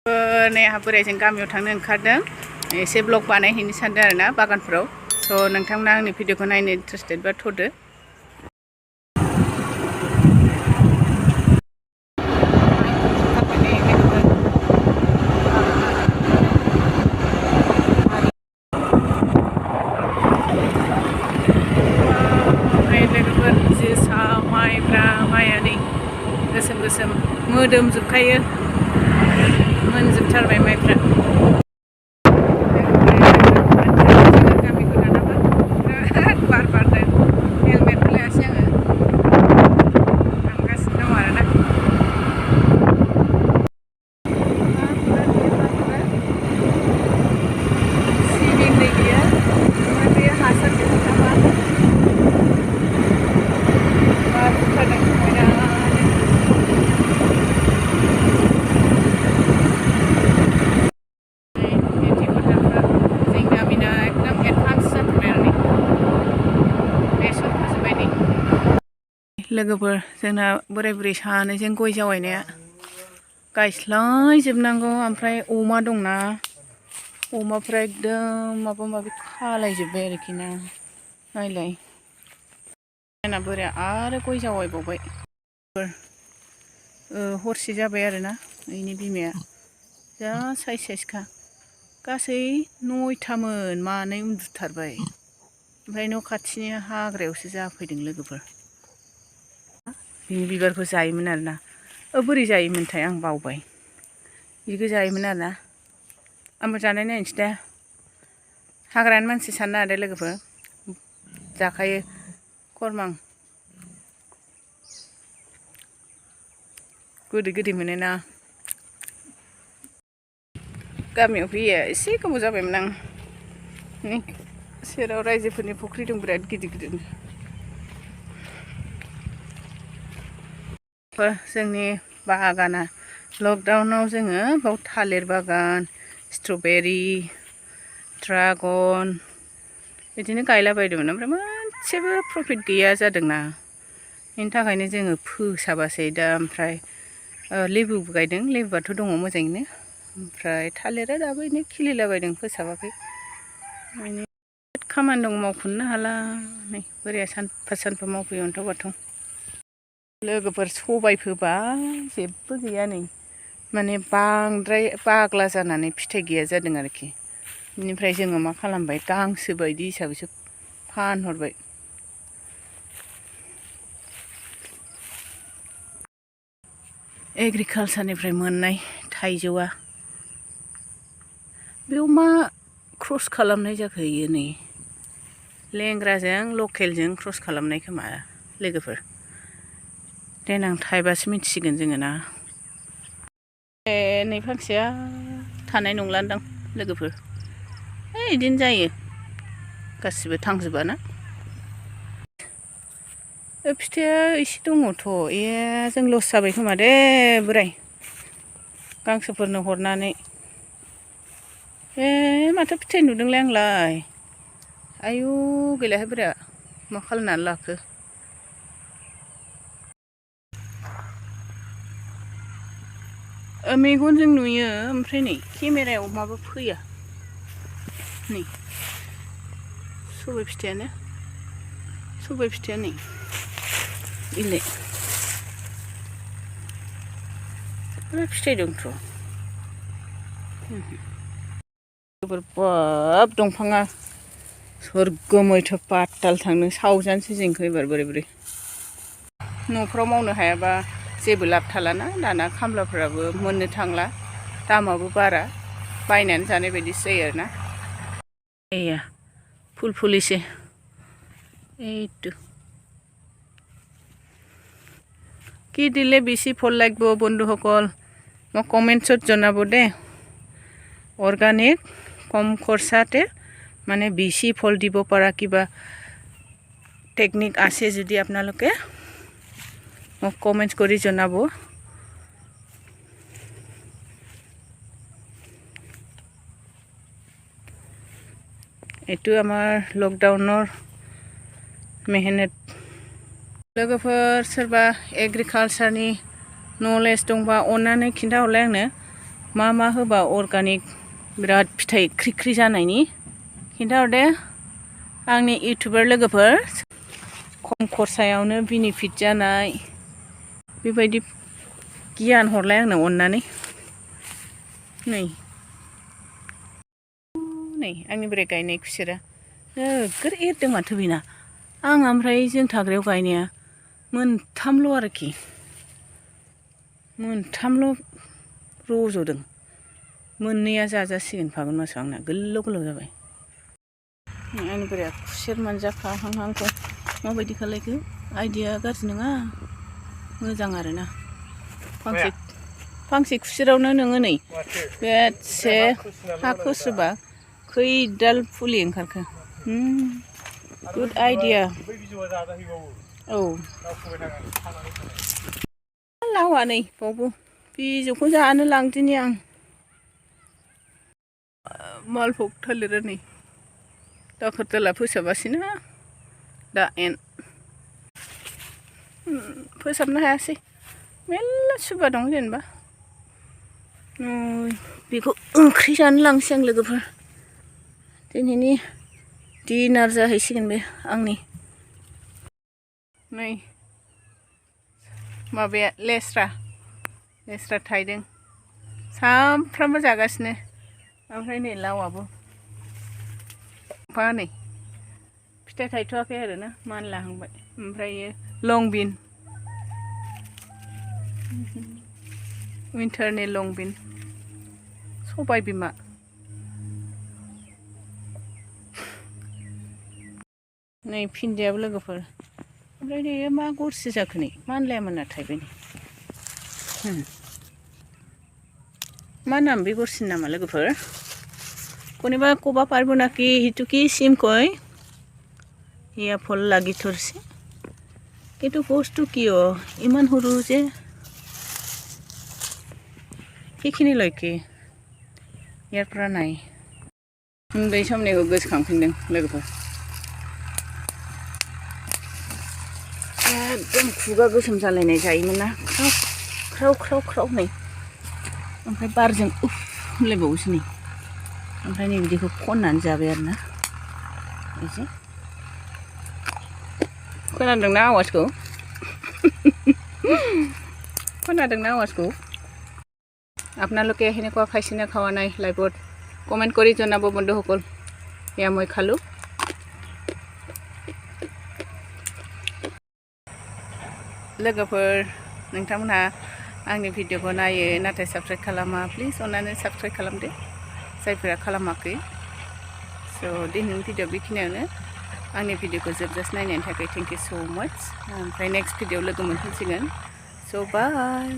नै आंहा बोराइजों गामियाव थांनो ओंखारदों एसे ब्लग बानायहैनो सानदों आरोना बागानफोराव स' नोंथांमोना आंनि भिडिअखौ नायनो इन्टारेस्टेड बा थ'दो जोसा माइब्रा माइआ नै गोसोम गोसोम मोदोमजोबखायो मोनजोबथारबाय माइफ्रा बार बारदों हेलमेटबो लायासै आङो थांगासिनो दं आरोना सिबिं दै गैया ओमफ्राय बे हासारजों नामा बार बुखारदों लोगोफोर जोंना बोराय बुरै सानैजों गय जावैनाया गायस्लायजोबनांगौ ओमफ्राय अमा दंना अमाफ्रा एकदम माबा माबि खालायजोब्बाय आरोखि ना नायलाय जोंना बोराया आरो गय जावायबावबाय हरसे जाबाय आरोना बेनि बिमाया जा साइज साइजखा गासै 9थामोन मानै उन्दुथारबाय ओमफ्राय न' खाथिनि हाग्रायावसो जाफैदों लोगोफोर बिनि बिबारखौ जायोमोन आरोना बोरै जायोमोनथाय आं बावबाय बिदिखौ जायोमोन आरोना आंबो जानाय नायनोसै दा हाग्रानि मानसि साननो नागिरदों लोगोफोर जाखायो खरमां गोदै गोदै मोनोना गामियाव फैया एसे गोबाव जाबायमोन आं नै सेराव रायजोफोरनि फुख्रि दं बिराद गिदिर गिदिर जोंनि बागाना लकडाउनाव जोङो बाव थालिर बागान स्ट्रबेरि ड्रागन बिदिनो गायलाबायदोंमोन ओमफ्राय मोनसेबो प्रफिट गैया जादोंना बेनि थाखायनो जोङो फोसाबासै दा ओमफ्राय लेबुबो गायदों लेबुआथ' दङ मोजाङैनो ओमफ्राय थालिरा दाबो बिदिनो खिलिलाबायदों फोसाबाखै माने खामानि दं मावख'नोनो हाला नै बोराया सानफा सानफा मावफैयो अन्थाव बाथाव लोगोफोर सबाय फोबा जेबो गैया नै माने बांद्राय बाग्ला जानानै फिथाइ गैया जादों आरोखि बेनिफ्राय जोङो मा खालामबाय गांसो बायदि हिसाबैसो फानहरबाय एग्रिकालसारनिफ्राय मोननाय थाइजौआ बेयाव मा क्रस खालामनाय जाखो इयो नै लेंग्राजों लकेलजों क्रस खालामनाय खोमा लोगोफोर देनां थाइबासो मिथिसिगोन जोङो ना नै फांसेया थानाय नंलादां लोगोफोर बिदिनो जायो गासिबो थांजोबा ना फिथाइया एसे दङथ' जों लस जाबाय खोमा दे बोराय गांसोफोरनो हरनानै माथो फिथाइ नुदोंलाय आंलाय आयु गैलाहाय बोराया मा खालामनानै लाखो मेगनजों नुयो ओमफ्राय नै केमेरायाव माबा फैया नै सबाय फिथाइया नै इलाय बिराद फिथाइ दंथ' बाब दंफाङा सोरगो मैथो पाताल थांनो सावजानोसै जोंखौ एबार बोरै बोरै न'फ्राव मावनो हायाबा जेबो लाब थालाना दाना खामलाफ्राबो मोननो थांला दामाबो बारा बायनानै जानाय बायदिसो जायो आरोना एया ফুল ফুলিছে এইটো কি দিলে বেছি ফল লাগিব বন্ধুসকল মোক কমেণ্টছত জনাব দে অৰ্গানিক কম খৰচাতে মানে বেছি ফল দিব পৰা কিবা টেকনিক আছে যদি আপোনালোকে মোক কমেণ্ট কৰি জনাব এইটো আমাৰ লকডাউনৰ मेहनत लोगोफोर सोरबा एग्रिकालसारनि नलेज दंबा अन्नानै खिन्थाहरलाय आंनो मा मा होबा अर्गानिक बिराद फिथाइ ख्रि जानायनि खिन्थाहरदे आंनि इउटुबार लोगोफोर खम खरसायावनो बेनिफिट जानाय बेबायदि गियान हरलाय आंनो अननानै नै आंनि बोराय गायनाय खुसेरा नोगोर एरदों माथो बेना आं ओमफ्राय जों थाग्रायाव गायनाया मोनथामल' आरोखि मोनथामल' रज'दों मोननैया जाजासिगोन फागुन मासाव आंना गोलाव जाबाय आंनि बोराया खुसेर मोनजाखाहांहांखौ माबायदि खालायखो आइडिया गाज्रि नङा मोजां आरोना फांसे खुसेरावनो नोङो नै बेसे हा खोस्रोबा खैदाल फुलि ओंखारखो गुड आइडिया औ लावा नै बावबो बिजौखौ जानो लांदिनि आं मालभग थालिरा नै दाखोर दाला फोसाबासैना दा फोसाबनो हायासै मेरला सुबा दं जेनेबा बेखौ ओंख्रि जानो लांसै आं लोगोफोर दिनैनि डिनार जाहैसिगोन बे आंनि नै माबाया लेस्रा थाइदों सामफ्रामबो जागासिनो ओमफ्राय नै लावाबो नै फिथाइ थायथ'वाखै आरोना मानलाहांबाय ओमफ्रायो लं बिन विन्टारनि लं बिन सबाय बिमा नै भिन्दियाबो लोगोफोर ओमफ्राय नै मा गरसि जाखो नै मानलायामोन ना थाइबाय मा नाम बे गरसिनि नामा लोगोफोर कोनेबा कबा पारबो नाकि हितुकी सिम कय इया फल লাগি ধরছে কিন্তু বস্তু কিয় ইমান সৰু যে সেইখিনিলৈকে ইয়াৰ পৰা নাই उन्दै समनिखौ गोसोखांफिनदों लोगोफोर एकदम खुगा गोसोम जालायनाय जायोमोन ना ख्राव नै ओमफ्राय बारजों उफ होनलायबावोसो नै ओमफ्राय नै बिदिखौ खननानै जाबाय आरोना एसे खोनादोंना आवाजखौ खोनादोंना आवाजखौ আপোনালোকে এনেকুৱা খাইছেনে খোৱা নাই লাইভত কমেণ্ট কৰি জনাব বন্ধুসকল এয়া মই খালোঁ लोगोफोर नोंथांमोनहा आंनि भिडिअखौ नायो नाथाय साबस्क्राइब खालामा प्लिज अननानै साबस्क्राइब खालामदो जायफोरा खालामाखै स' दिनैनि भिडिअ बेखिनियावनो आंनि भिडिअखौ जोबजासे नायनायनि थाखाय थेंक इउ स' माच ओमफ्राय नेक्स्ट भिडिअ लोगो मोनफिनसिगोन स' बाय